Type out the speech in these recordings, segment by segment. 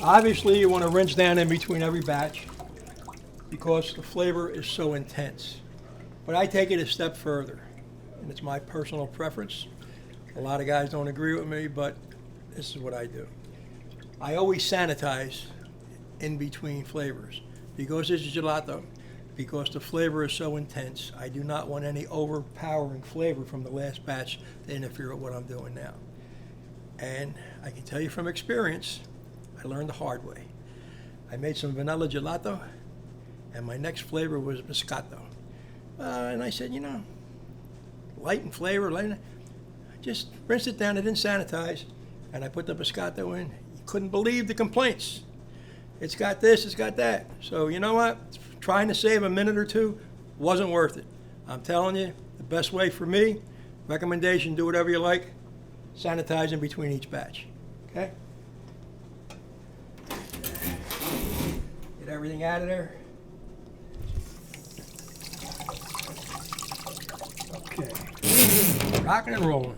Obviously, you want to rinse down in between every batch because the flavor is so intense. But I take it a step further, and it's my personal preference. A lot of guys don't agree with me, but this is what I do. I always sanitize in between flavors. Because this is gelato, because the flavor is so intense, I do not want any overpowering flavor from the last batch to interfere with what I'm doing now. And I can tell you from experience, I learned the hard way. I made some vanilla gelato, and my next flavor was biscotto. And I said, you know, light in flavor, just rinse it down. I didn't sanitize, and I put the biscotto in. You couldn't believe the complaints. It's got this, it's got that. So you know what? Trying to save a minute or two wasn't worth it. I'm telling you, the best way for me, recommendation, do whatever you like, sanitize in between each batch, okay? Get everything out of there. Okay, rocking and rolling.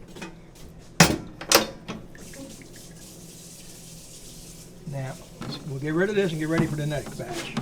Now, we'll get rid of this and get ready for the next batch.